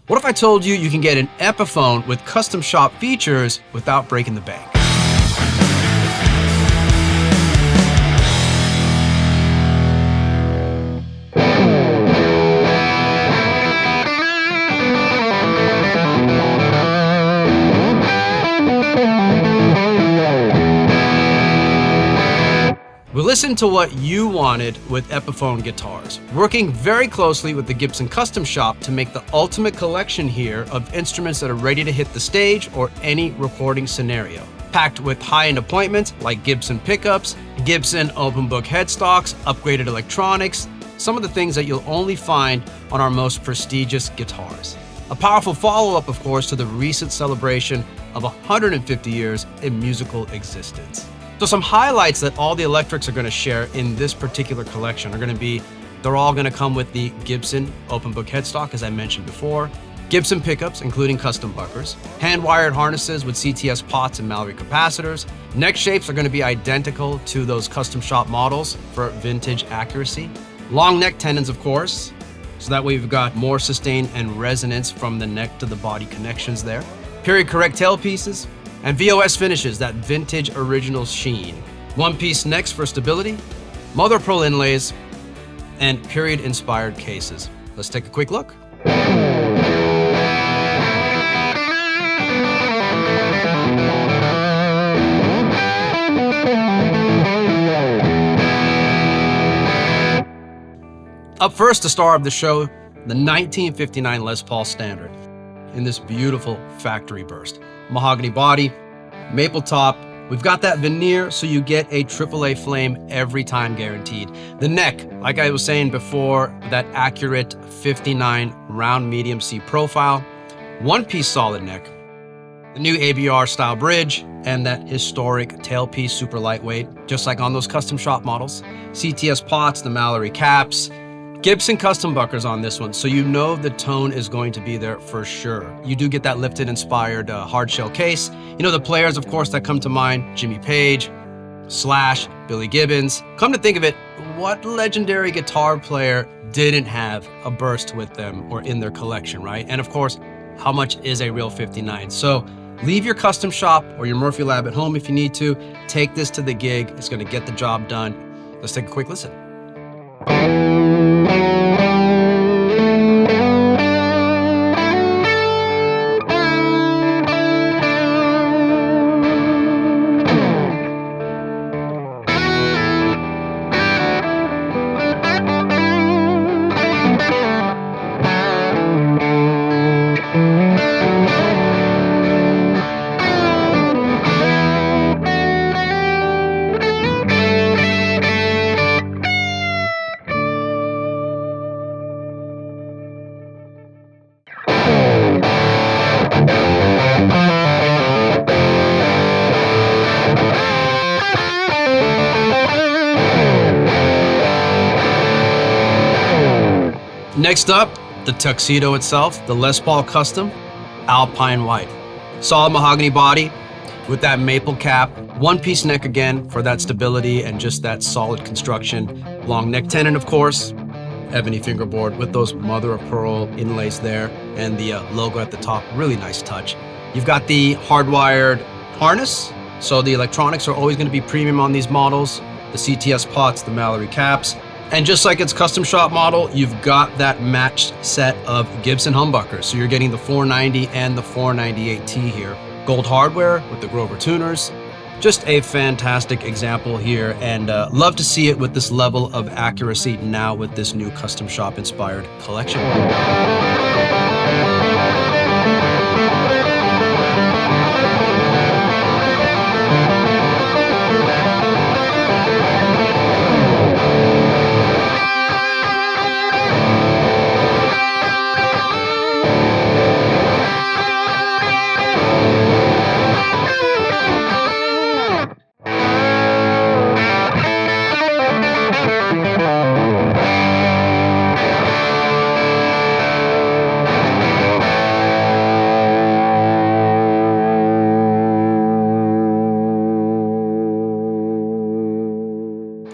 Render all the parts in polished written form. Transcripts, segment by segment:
What if I told you you can get an Epiphone with custom shop features without breaking the bank? We listened to what you wanted with Epiphone guitars, working very closely with the Gibson Custom Shop to make the ultimate collection here of instruments that are ready to hit the stage or any recording scenario. Packed with high-end appointments like Gibson pickups, Gibson open book headstocks, upgraded electronics, some of the things that you'll only find on our most prestigious guitars. A powerful follow-up, of course, to the recent celebration of 150 years in musical existence. So some highlights that all the electrics are going to share in this particular collection are going to be, they're all going to come with the Gibson open book headstock, as I mentioned before, Gibson pickups, including custom buckers, hand-wired harnesses with CTS pots and Mallory capacitors. Neck shapes are going to be identical to those custom shop models for vintage accuracy. Long neck tendons, of course, so that way you've got more sustain and resonance from the neck to the body connections there. Period correct tailpieces, and VOS finishes, that vintage original sheen. One-piece necks for stability, mother pearl inlays, and period inspired cases. Let's take a quick look. Up first, the star of the show, the 1959 Les Paul Standard in this beautiful factory burst. Mahogany body, maple top. We've got that veneer, so you get a AAA flame every time guaranteed. The neck, like I was saying before, that accurate 59 round medium C profile. One-piece solid neck. The new ABR style bridge and that historic tailpiece, super lightweight, just like on those custom shop models. CTS pots, the Mallory caps. Gibson custom buckers on this one, so you know the tone is going to be there for sure. You do get that lifted inspired hard shell case. You know the players, of course, that come to mind, Jimmy Page, Slash, Billy Gibbons. Come to think of it, what legendary guitar player didn't have a burst with them or in their collection, right? And of course, how much is a real 59? So leave your custom shop or your Murphy lab at home if you need to. Take this to the gig. It's going to get the job done. Let's take a quick listen. Next up, the tuxedo itself, the Les Paul Custom Alpine White. Solid mahogany body with that maple cap, one-piece neck again for that stability and just that solid construction. Long neck tenon, of course, ebony fingerboard with those mother of pearl inlays there and the logo at the top, really nice touch. You've got the hardwired harness, so the electronics are always going to be premium on these models. The CTS pots, the Mallory caps. And just like its custom shop model, you've got that matched set of Gibson humbuckers. So you're getting the 490 and the 498T here. Gold hardware with the Grover tuners. Just a fantastic example here, and love to see it with this level of accuracy now with this new custom shop inspired collection.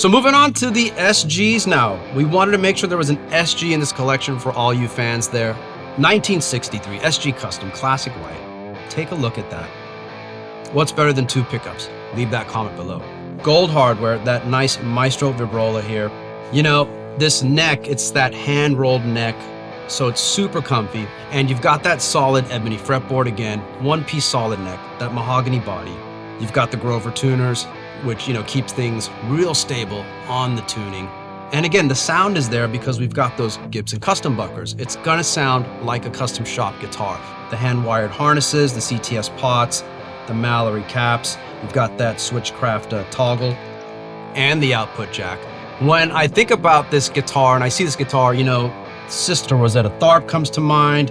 So moving on to the SGs now. We wanted to make sure there was an SG in this collection for all you fans there. 1963 SG Custom Classic White. Take a look at that. What's better than 2 pickups? Leave that comment below. Gold hardware, that nice Maestro vibrola here. You know, this neck, it's that hand-rolled neck, so it's super comfy. And you've got that solid ebony fretboard again, one-piece solid neck, that mahogany body. You've got the Grover tuners, which, you know, keeps things real stable on the tuning. And again, the sound is there because we've got those Gibson Custom buckers. It's gonna sound like a custom shop guitar. The hand-wired harnesses, the CTS pots, the Mallory caps, you've got that Switchcraft toggle, and the output jack. When I think about this guitar and I see this guitar, you know, Sister Rosetta Tharpe comes to mind.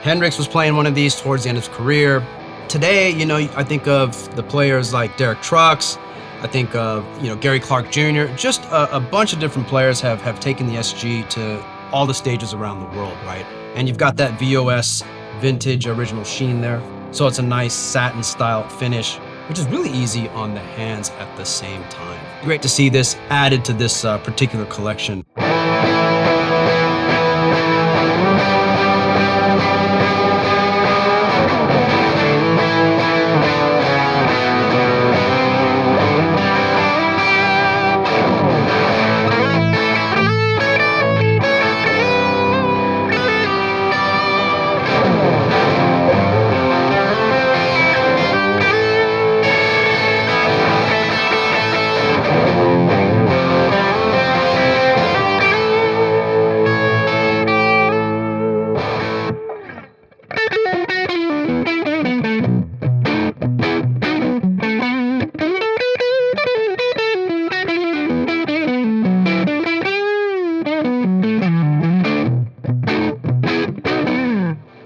Hendrix was playing one of these towards the end of his career. Today, you know, I think of the players like Derek Trucks, I think of, you know, Gary Clark Jr. Just a bunch of different players have taken the SG to all the stages around the world, right? And you've got that VOS vintage original sheen there. So it's a nice satin style finish, which is really easy on the hands at the same time. Great to see this added to this particular collection.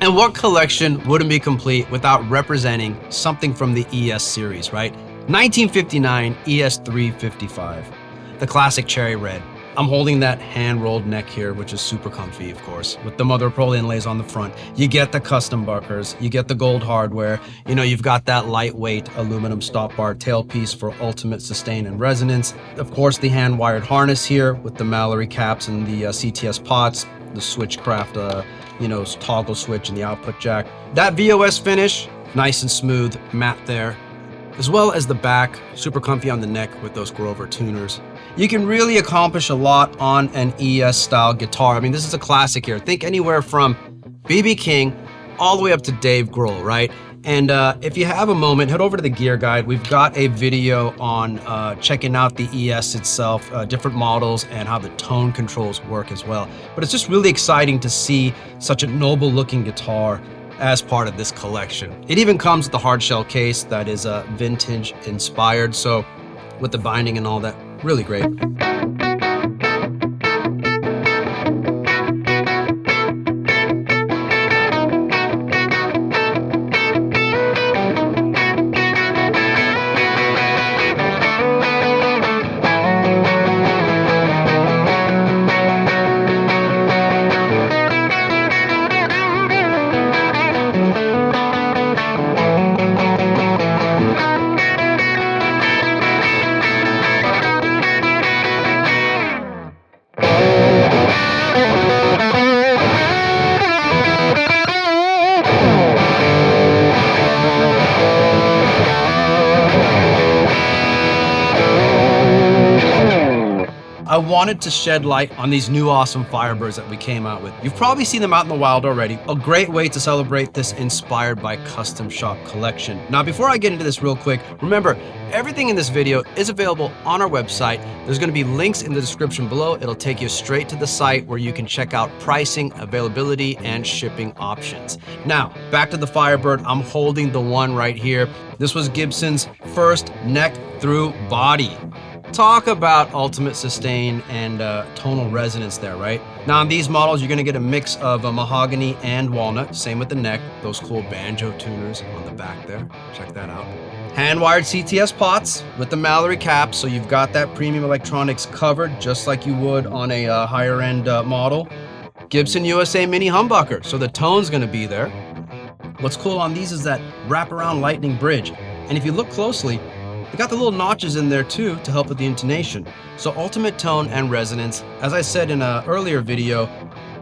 And what collection wouldn't be complete without representing something from the ES series, right? 1959 ES355, the classic cherry red. I'm holding that hand-rolled neck here, which is super comfy, of course, with the mother of pearl inlays on the front. You get the custom buckers, you get the gold hardware, you know, you've got that lightweight aluminum stop bar tailpiece for ultimate sustain and resonance. Of course, the hand-wired harness here with the Mallory caps and the CTS pots, the Switchcraft, you know, toggle switch and the output jack. That VOS finish, nice and smooth, matte there, as well as the back, super comfy on the neck with those Grover tuners. You can really accomplish a lot on an ES style guitar. I mean, this is a classic here. Think anywhere from B.B. King all the way up to Dave Grohl, right? And if you have a moment, head over to the gear guide. We've got a video on checking out the ES itself, different models, and how the tone controls work as well. But it's just really exciting to see such a noble looking guitar as part of this collection. It even comes with the hard shell case that is vintage inspired. So with the binding and all that, really great. I wanted to shed light on these new awesome Firebirds that we came out with. You've probably seen them out in the wild already. A great way to celebrate this Inspired by Custom Shop collection. Now, before I get into this real quick, remember, everything in this video is available on our website. There's gonna be links in the description below. It'll take you straight to the site where you can check out pricing, availability, and shipping options. Now, back to the Firebird. I'm holding the one right here. This was Gibson's first neck through body. Talk about ultimate sustain and tonal resonance there, right? Now on these models, you're gonna get a mix of mahogany and walnut, same with the neck, those cool banjo tuners on the back there, check that out. Hand-wired CTS pots with the Mallory cap, so you've got that premium electronics covered just like you would on a higher end model. Gibson USA mini humbucker, so the tone's gonna be there. What's cool on these is that wraparound lightning bridge. And if you look closely, they got the little notches in there too to help with the intonation. So ultimate tone and resonance. As I said in an earlier video,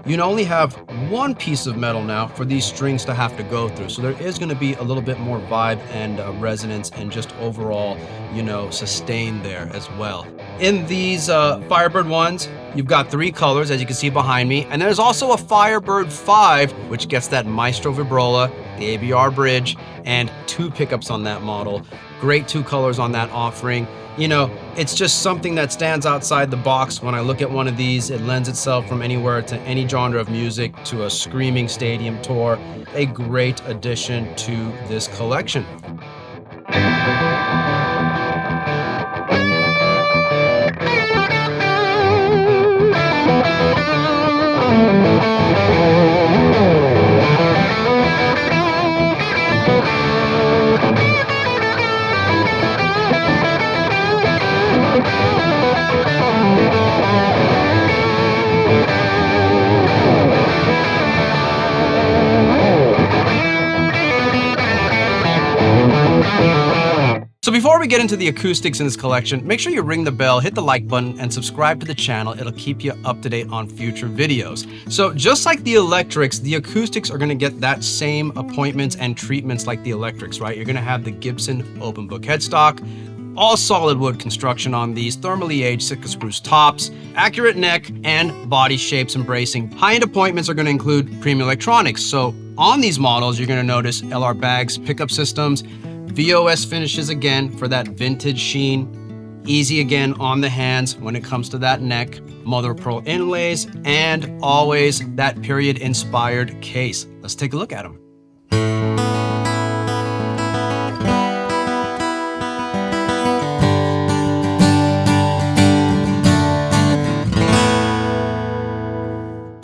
you only have one piece of metal now for these strings to have to go through. So there is going to be a little bit more vibe and resonance and just overall, sustain there as well. In these Firebird ones, you've got 3 colors, as you can see behind me, and there's also a Firebird 5, which gets that Maestro Vibrola, the ABR bridge, and 2 pickups on that model. Great 2 colors on that offering. It's just something that stands outside the box. When I look at one of these, it lends itself from anywhere to any genre of music, to a screaming stadium tour. A great addition to this collection. So before we get into the acoustics in this collection, make sure you ring the bell, hit the like button, and subscribe to the channel. It'll keep you up to date on future videos. So just like the electrics, the acoustics are gonna get that same appointments and treatments like the electrics, right? You're gonna have the Gibson open book headstock, all solid wood construction on these, thermally aged Sitka spruce tops, accurate neck and body shapes and bracing. High-end appointments are gonna include premium electronics. So on these models, you're gonna notice LR bags, pickup systems, VOS finishes again for that vintage sheen, easy again on the hands when it comes to that neck, mother of pearl inlays, and always that period inspired case. Let's take a look at them.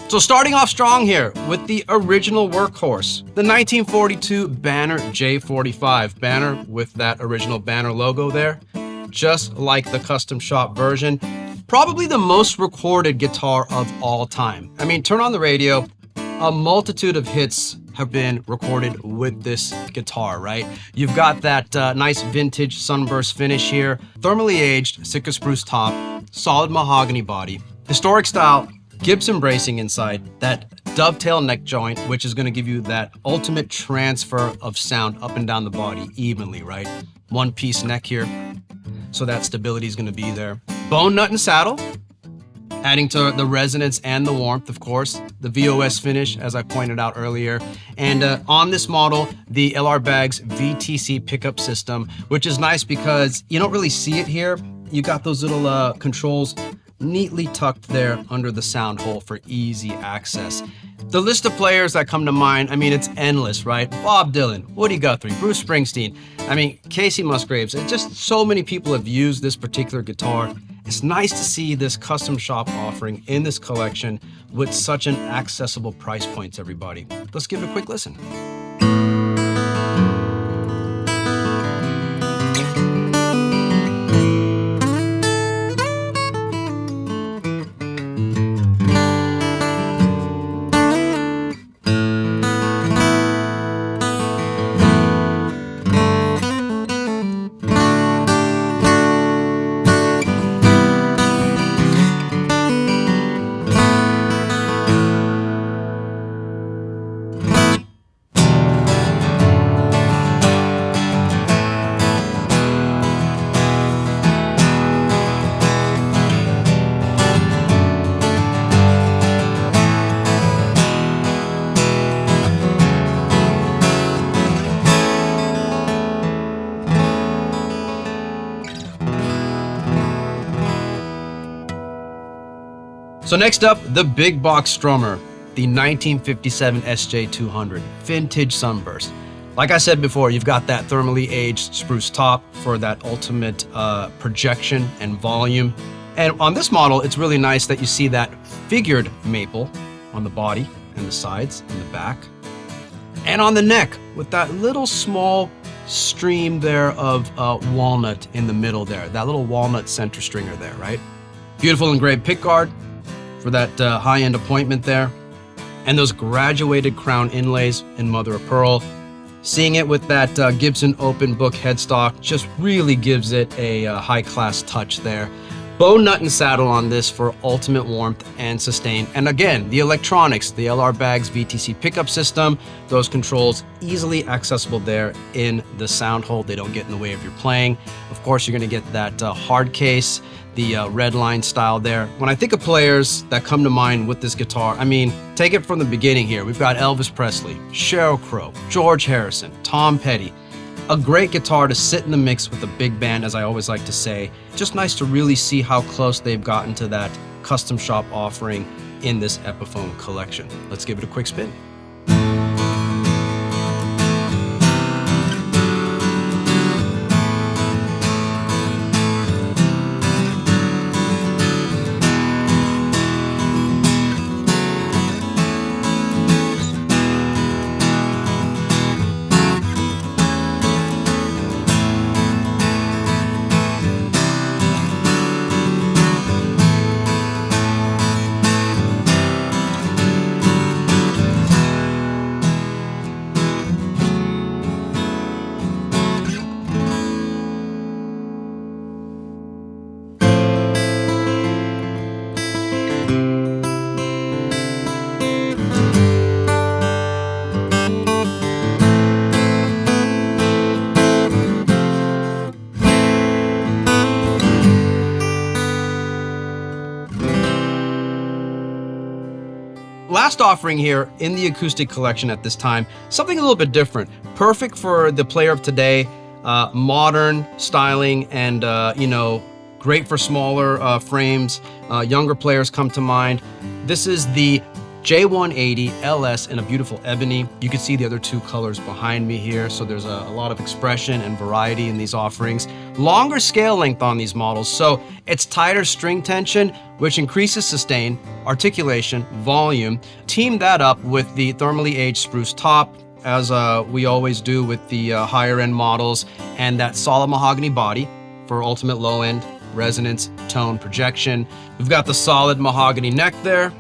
So starting off strong here with the original workhorse, the 1942 Banner J45. Banner with that original Banner logo there, just like the Custom Shop version. Probably the most recorded guitar of all time. I mean, turn on the radio, a multitude of hits have been recorded with this guitar, right? You've got that nice vintage sunburst finish here, thermally aged Sitka spruce top, solid mahogany body, historic style Gibson bracing inside, that dovetail neck joint, which is gonna give you that ultimate transfer of sound up and down the body evenly, right? One piece neck here, so that stability is gonna be there. Bone nut and saddle, adding to the resonance and the warmth, of course. The VOS finish, as I pointed out earlier. And on this model, the LR Bags VTC pickup system, which is nice because you don't really see it here. You got those little controls neatly tucked there under the sound hole for easy access. The list of players that come to mind, I mean, it's endless, right? Bob Dylan, Woody Guthrie, Bruce Springsteen, I mean, Casey Musgraves, and just so many people have used this particular guitar. It's nice to see this Custom Shop offering in this collection with such an accessible price point, everybody. Let's give it a quick listen. So next up, the big box strummer, the 1957 SJ200 Vintage Sunburst. Like I said before, you've got that thermally aged spruce top for that ultimate projection and volume. And on this model, it's really nice that you see that figured maple on the body and the sides and the back. And on the neck with that little small stream there of walnut in the middle there, that little walnut center stringer there, right? Beautiful engraved pickguard for that high-end appointment there. And those graduated crown inlays in mother of pearl. Seeing it with that Gibson open book headstock just really gives it a high-class touch there. Bone nut and saddle on this for ultimate warmth and sustain. And again, the electronics, the LR Bags VTC pickup system, those controls easily accessible there in the sound hole. They don't get in the way of your playing. Of course, you're gonna get that hard case, the red line style there. When I think of players that come to mind with this guitar, I mean, take it from the beginning here. We've got Elvis Presley, Sheryl Crow, George Harrison, Tom Petty. A great guitar to sit in the mix with a big band, as I always like to say. Just nice to really see how close they've gotten to that custom shop offering in this Epiphone collection. Let's give it a quick spin. Last offering here in the acoustic collection at this time, something a little bit different. Perfect for the player of today, modern styling and, you know, great for smaller frames. Younger players come to mind. This is the J180 LS in a beautiful ebony. You can see the other two colors behind me here, so there's a lot of expression and variety in these offerings. Longer scale length on these models, so it's tighter string tension, which increases sustain, articulation, volume. Team that up with the thermally aged spruce top, as we always do with the higher end models, and that solid mahogany body for ultimate low end resonance, tone, projection. We've got the solid mahogany neck there.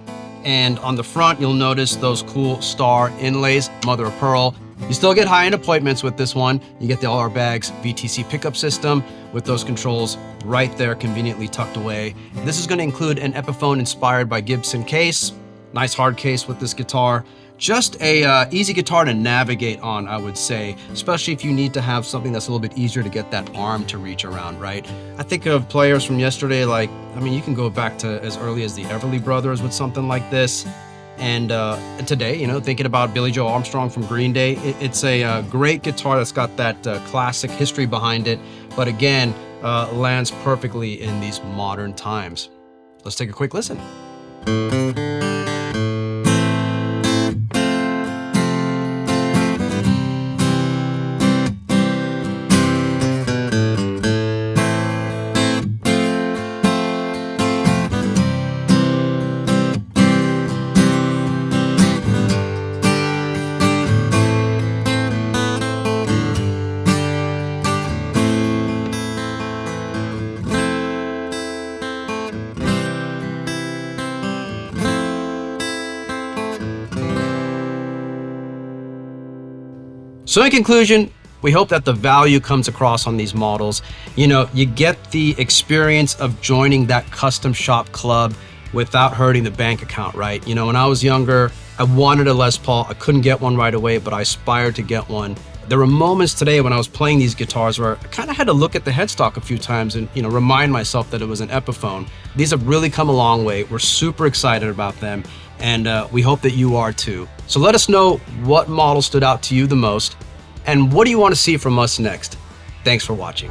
And on the front, you'll notice those cool star inlays, mother of pearl. You still get high-end appointments with this one. You get the LR Bags VTC pickup system with those controls right there, conveniently tucked away. This is gonna include an Epiphone Inspired by Gibson case. Nice hard case with this guitar. Just a easy guitar to navigate on, I would say, especially if you need to have something that's a little bit easier to get that arm to reach around, right? I think of players from yesterday, like, I mean, you can go back to as early as the Everly Brothers with something like this. And today, you know, thinking about Billy Joe Armstrong from Green Day, it's a great guitar that's got that classic history behind it, but again, lands perfectly in these modern times. Let's take a quick listen. So in conclusion, we hope that the value comes across on these models. You know, you get the experience of joining that custom shop club without hurting the bank account, right? You know, when I was younger, I wanted a Les Paul. I couldn't get one right away, but I aspired to get one. There were moments today when I was playing these guitars where I kind of had to look at the headstock a few times and, you know, remind myself that it was an Epiphone. These have really come a long way. We're super excited about them, and we hope that you are too. So let us know what model stood out to you the most, and what do you want to see from us next? Thanks for watching.